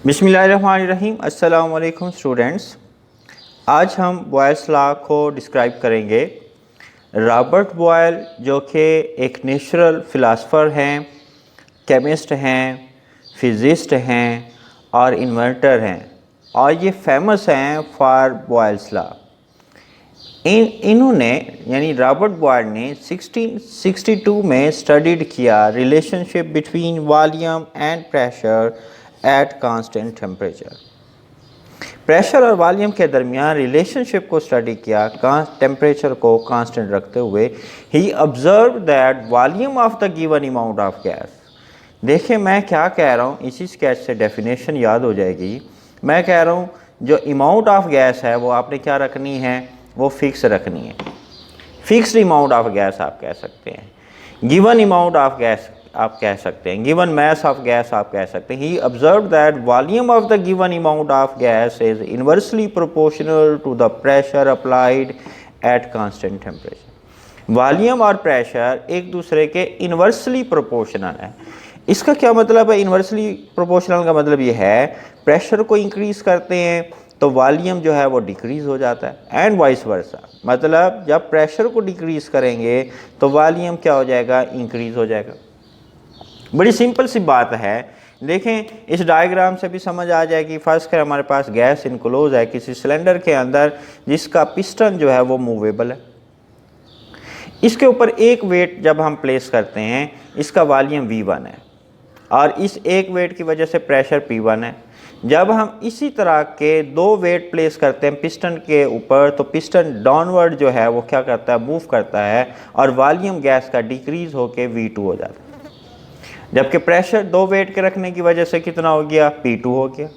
बिस्मिल्लाहिर्रहमानिर्रहीम। अस्सलाम वालेकुम स्टूडेंट्स। आज हम बॉयल्स लॉ को डिस्क्राइब करेंगे। रॉबर्ट बॉयल जो कि एक नेचुरल फ़िलासफ़र हैं, केमिस्ट हैं, फिज़िस्ट हैं और इन्वेंटर हैं, और ये फेमस हैं फॉर बॉयल्स लॉ। इन्होंने यानी रॉबर्ट बॉयल ने 1662 में स्टडीड किया relationship between volume and pressure at constant temperature. Pressure और वॉल्यूम के दरमियान रिलेशनशिप को स्टडी किया टेम्परेचर को कांस्टेंट रखते हुए। He observe that volume of the given amount of gas. देखिए मैं क्या कह रहा हूँ, इसी स्केच से डेफिनेशन याद हो जाएगी। मैं कह रहा हूँ जो अमाउंट ऑफ गैस है वो आपने क्या रखनी है, वो फिक्स रखनी है। फिक्स्ड अमाउंट ऑफ गैस आप कह सकते हैं, गिवन अमाउंट ऑफ गैस आप कह सकते हैं, गिवन मैस ऑफ गैस आप कह सकते हैं। He observe that volume of the given amount of gas is inversely proportional to the pressure applied at constant temperature. Volume और प्रेशर एक दूसरे के इनवर्सली प्रोपोर्शनल है। इसका क्या मतलब है? इनवर्सली प्रोपोर्शनल का मतलब ये है प्रेशर को इंक्रीज करते हैं तो वॉल्यूम जो है वो डिक्रीज़ हो जाता है, एंड वाइस वर्सा। मतलब जब प्रेशर को डिक्रीज़ करेंगे तो वॉल्यूम क्या हो जाएगा, इंक्रीज़ हो जाएगा। बड़ी सिंपल सी बात है, देखें इस डायग्राम से भी समझ आ जाएगी। फर्स्ट है हमारे पास गैस इनक्लोज है किसी सिलेंडर के अंदर जिसका पिस्टन जो है वो मूवेबल है। इसके ऊपर एक वेट जब हम प्लेस करते हैं, इसका वॉल्यूम V1 है और इस एक वेट की वजह से प्रेशर P1 है। जब हम इसी तरह के दो वेट प्लेस करते हैं पिस्टन के ऊपर तो पिस्टन डाउनवर्ड जो है वो क्या करता है, मूव करता है, और वॉल्यूम गैस का डिक्रीज होकर V2 हो जाता है। जबकि प्रेशर दो वेट के रखने की वजह से कितना हो गया, P2 हो गया।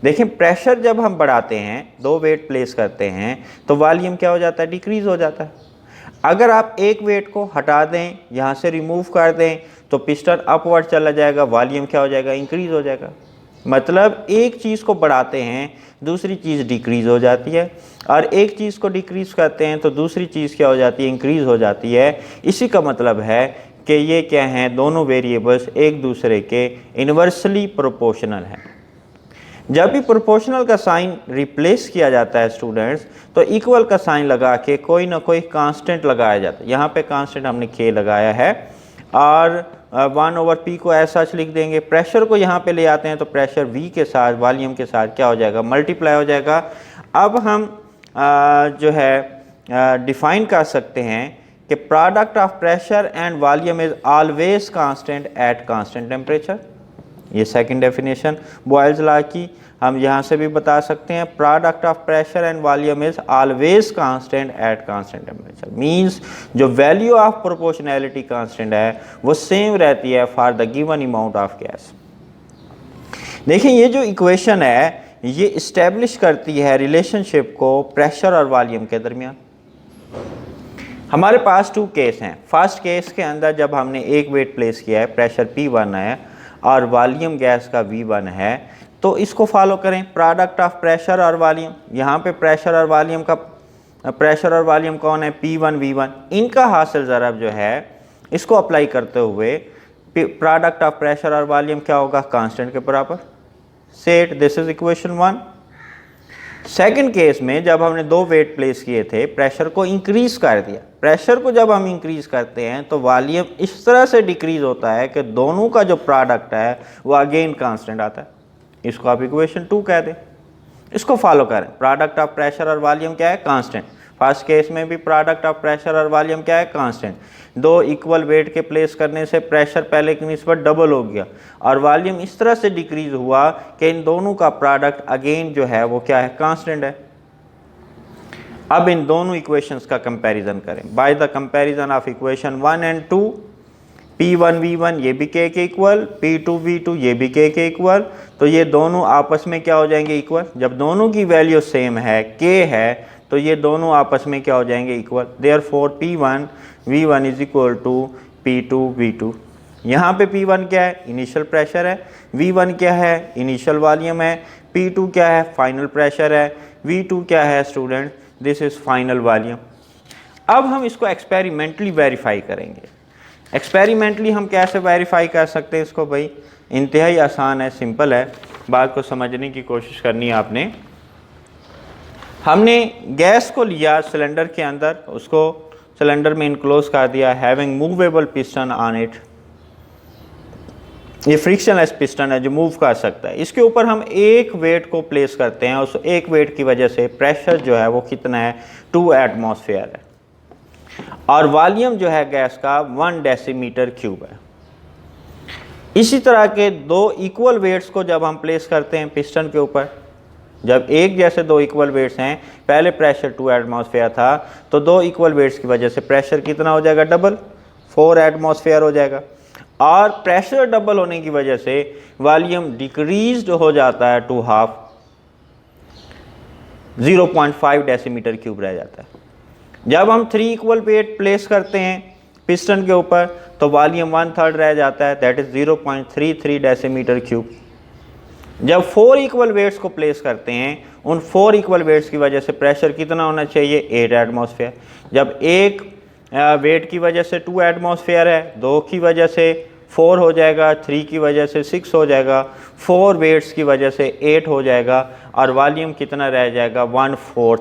देखिए प्रेशर जब हम बढ़ाते हैं, दो वेट प्लेस करते हैं तो वॉल्यूम क्या हो जाता है, डिक्रीज हो जाता है। अगर आप एक वेट को हटा दें, यहाँ से रिमूव कर दें तो पिस्टन अपवर्ड चला जाएगा, वॉल्यूम क्या हो जाएगा, इंक्रीज हो जाएगा। मतलब एक चीज़ को बढ़ाते हैं दूसरी चीज़ डिक्रीज़ हो जाती है, और एक चीज़ को डिक्रीज़ करते हैं तो दूसरी चीज़ क्या हो जाती है, इंक्रीज़ हो जाती है। इसी का मतलब है कि ये क्या हैं, दोनों वेरिएबल्स एक दूसरे के इन्वर्सली प्रोपोर्शनल हैं। जब भी प्रोपोर्शनल का साइन रिप्लेस किया जाता है स्टूडेंट्स, तो इक्वल का साइन लगा के कोई ना कोई कांस्टेंट लगाया जाता है। यहाँ पे कांस्टेंट हमने K लगाया है, और 1/P को ऐसा लिख देंगे। प्रेशर को यहाँ पे ले आते हैं तो प्रेशर V के साथ वॉल्यूम के साथ क्या हो जाएगा, मल्टीप्लाई हो जाएगा। अब हम जो है डिफाइन कर सकते हैं कि product of pressure and volume is always constant eight constant temperature. ये सेकंड डेफिनेशन बॉयल्स लॉ की हम यहाँ से भी बता सकते हैं। Product of pressure and volume is always constant eight constant temperature. Means जो वैल्यू ऑफ प्रोपोर्शनैलिटी कांस्टेंट है वो सेम रहती है for the given amount of gas. देखिए ये जो इक्वेशन है ये इस्टेब्लिश करती है रिलेशनशिप को प्रेशर और वॉल्यूम के दरमियान। हमारे पास टू केस हैं। फर्स्ट केस के अंदर जब हमने एक वेट प्लेस किया है, प्रेशर P1 है और वॉल्यूम गैस का V1 है, तो इसको फॉलो करें। प्रोडक्ट ऑफ प्रेशर और वॉल्यूम, यहाँ पे प्रेशर और वॉल्यूम कौन है, P1 V1, इनका हासिल ज़रब जो है इसको अप्लाई करते हुए प्रोडक्ट ऑफ प्रेशर और वॉल्यूम क्या होगा, कांस्टेंट के बराबर। Set this is equation 1। Second case में जब हमने दो वेट प्लेस किए थे, प्रेशर को इंक्रीज कर दिया। प्रेशर को जब हम इंक्रीज करते हैं तो वॉल्यूम इस तरह से डिक्रीज होता है कि दोनों का जो प्रोडक्ट है वो अगेन कांस्टेंट आता है। इसको आप इक्वेशन 2 कह दें। इसको फॉलो करें। प्रोडक्ट ऑफ प्रेशर और वॉल्यूम क्या है, कांस्टेंट। फर्स्ट केस में भी प्रोडक्ट ऑफ प्रेशर और वॉल्यूम क्या है, कांस्टेंट। दो इक्वल वेट के प्लेस करने से प्रेशर पहले की निस्बत डबल हो गया और वॉल्यूम इस तरह से डिक्रीज हुआ कि इन दोनों का प्रोडक्ट अगेन जो है वो क्या है, कांस्टेंट है। अब इन दोनों इक्वेशंस का कंपैरिजन करें। By the comparison of equation 1 and 2, P1 V1 ये भी K के इक्वल, P2 V2 ये भी K के इक्वल, तो ये दोनों आपस में क्या हो जाएंगे, इक्वल। जब दोनों की वैल्यू सेम है, K है, तो ये दोनों आपस में क्या हो जाएंगे, equal. Therefore P1 V1 is equal to P2 V2। यहाँ पे P1 क्या है, इनिशियल प्रेशर है, V1 क्या है, इनिशियल वॉल्यूम है, P2 क्या है, फाइनल प्रेशर है, V2 क्या है student, this is final volume. अब हम इसको एक्सपेरिमेंटली वेरीफाई करेंगे। एक्सपेरिमेंटली हम कैसे वेरीफाई कर सकते हैं इसको भाई, इंतहाई आसान है, सिंपल है। बात को समझने की कोशिश करनी है आपने। हमने गैस को लिया सिलेंडर के अंदर, उसको सिलेंडर में इनक्लोज कर दिया, having movable piston on it. ये फ्रिक्शनलेस पिस्टन है जो मूव कर सकता है। इसके ऊपर हम एक वेट को प्लेस करते हैं, उस एक वेट की वजह से प्रेशर जो है वो कितना है, 2 एटमॉस्फेयर है, और वॉल्यूम जो है गैस का 1 डेसीमीटर क्यूब है। इसी तरह के दो इक्वल वेट्स को जब हम प्लेस करते हैं पिस्टन के ऊपर, जब एक जैसे दो इक्वल वेट्स हैं, पहले प्रेशर 2 एटमॉस्फेयर था, तो दो इक्वल वेट्स की वजह से प्रेशर कितना हो जाएगा, डबल, 4 एटमॉस्फेयर हो जाएगा। और प्रेशर डबल होने की वजह से वॉल्यूम डिक्रीज्ड हो जाता है टू हाफ, 0.5 डेसीमीटर क्यूब रह जाता है। जब हम 3 इक्वल वेट प्लेस करते हैं पिस्टन के ऊपर तो वॉल्यूम 1/3 रह जाता है, दैट इज 0.33 डेसीमीटर क्यूब। जब 4 इक्वल वेट्स को प्लेस करते हैं, उन 4 इक्वल वेट्स की वजह से प्रेशर कितना होना चाहिए, 8 एटमॉस्फेयर। जब एक वेट की वजह से 2 एटमॉस्फेयर है, 2 की वजह से 4 हो जाएगा, 3 की वजह से 6 हो जाएगा, 4 वेट्स की वजह से 8 हो जाएगा, और वॉल्यूम कितना रह जाएगा, 1/4,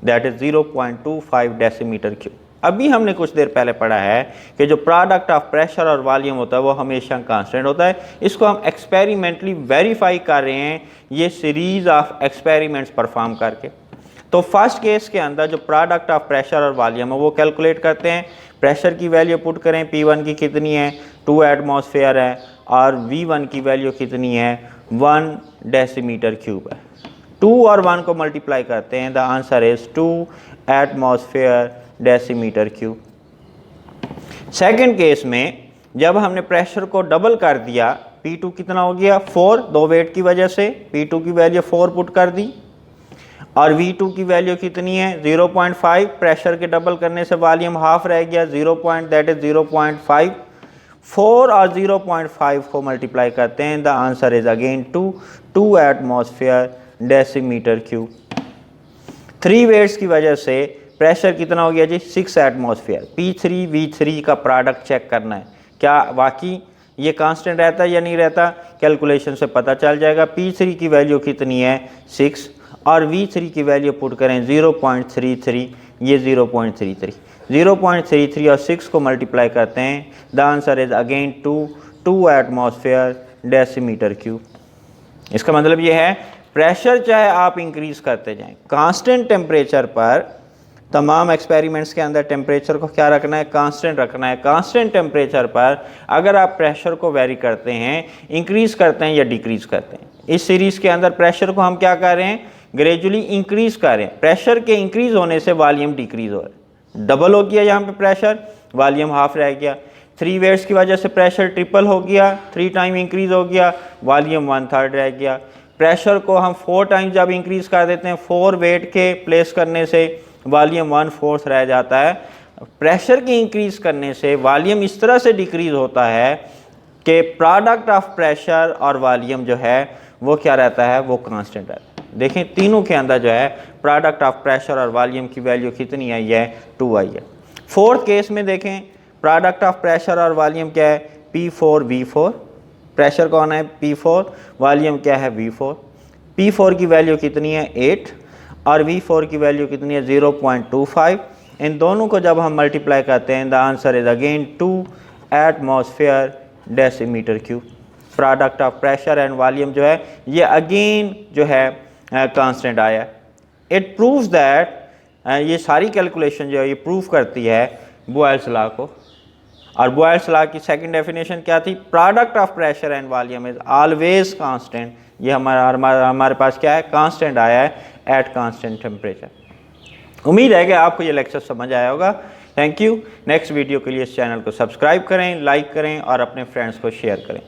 दैट इज 0.25 डेसीमीटर क्यूब। अभी हमने कुछ देर पहले पढ़ा है कि जो प्रोडक्ट ऑफ प्रेशर और वॉल्यूम होता है वो हमेशा कांस्टेंट होता है। इसको हम एक्सपेरिमेंटली वेरीफाई कर रहे हैं, ये सीरीज ऑफ एक्सपेरिमेंट्स परफॉर्म करके। तो फर्स्ट केस के अंदर जो प्रोडक्ट ऑफ प्रेशर और वॉल्यूम है वो कैलकुलेट करते हैं। प्रेशर की वैल्यू पुट करें, P1 की कितनी है, 2 एटमॉस्फेयर है, और V1 की वैल्यू कितनी है, 1 डेसीमीटर क्यूब है। 2 और 1 को मल्टीप्लाई करते हैं, the answer is 2 atmosphere decimetre cube. Second case में जब हमने प्रेशर को डबल कर दिया, P2 कितना हो गया, 4, 2 वेट की वजह से P2 की वैल्यू 4 पुट कर दी, और V2 की वैल्यू कितनी है, 0.5, प्रेशर के डबल करने से वॉल्यूम हाफ रह गया, 0.5, 4 और 0.5 को मल्टीप्लाई करते हैं, the answer is again 2 atmosphere decimetre cube. 3 weights की वजह से प्रेशर कितना हो गया जी, 6 एटमॉस्फेयर। P3 V3 का प्रोडक्ट चेक करना है, क्या वाकई ये कांस्टेंट रहता है या नहीं रहता, कैलकुलेशन से पता चल जाएगा। P3 की वैल्यू कितनी है, 6, और V3 की वैल्यू पुट करें 0.33, ये 0.33 और 6 को मल्टीप्लाई करते हैं, the answer is again 2 atmosphere decimetre cube. इसका मतलब ये है प्रेशर चाहे आप इंक्रीज करते जाएं, कांस्टेंट टेम्परेचर पर, तमाम एक्सपेरिमेंट्स के अंदर टेम्परेचर को क्या रखना है, कांस्टेंट रखना है। कांस्टेंट टेम्परेचर पर अगर आप प्रेशर को वेरी करते हैं, इंक्रीज करते हैं या डिक्रीज करते हैं, इस सीरीज के अंदर प्रेशर को हम क्या कर रहे हैं, ग्रेजुअली इंक्रीज कर रहे हैं। प्रेशर के इंक्रीज होने से वॉल्यूम डिक्रीज हो रहा है, डबल हो गया यहाँ पे प्रेशर, वॉल्यूम हाफ रह गया। 3 वेट्स की वजह से प्रेशर ट्रिपल हो गया, 3 टाइम इंक्रीज हो गया, वॉल्यूम 1/3 रह गया। प्रेशर को हम 4 टाइम जब इंक्रीज कर देते हैं, 4 वेट के प्लेस करने से वॉल्यूम 1/4 रह जाता है। प्रेशर के इंक्रीज करने से वॉल्यूम इस तरह से डिक्रीज होता है कि प्रोडक्ट ऑफ प्रेशर और वॉल्यूम जो है वो क्या रहता है, वो कांस्टेंट रहता है। देखें तीनों के अंदर जो है प्रोडक्ट ऑफ प्रेशर और वॉल्यूम की वैल्यू कितनी आई है, 2 आई है। फोर्थ केस में देखें प्रोडक्ट ऑफ प्रेशर और वॉल्यूम क्या है, P4 V4, प्रेशर कौन है, P4, वॉल्यूम क्या है, V4। P4 की वैल्यू कितनी है, 8, और V4 की वैल्यू कितनी है, 0.25। इन दोनों को जब हम मल्टीप्लाई करते हैं, the answer is again 2 atmosphere decimetre cube. Product of pressure and volume जो है ये अगेन जो है कांस्टेंट आया। इट प्रूव्स दैट, ये सारी कैलकुलेशन जो है ये प्रूव करती है बॉयल्स लॉ को। और बॉयल्स लॉ की सेकंड डेफिनेशन क्या थी, product of pressure and volume is always constant. ये हमारे पास क्या है, कांस्टेंट आया है एट कांस्टेंट टेम्परेचर। उम्मीद है कि आपको ये लेक्चर समझ आया होगा। Thank you. नेक्स्ट वीडियो के लिए इस चैनल को सब्सक्राइब करें, लाइक करें और अपने फ्रेंड्स को शेयर करें।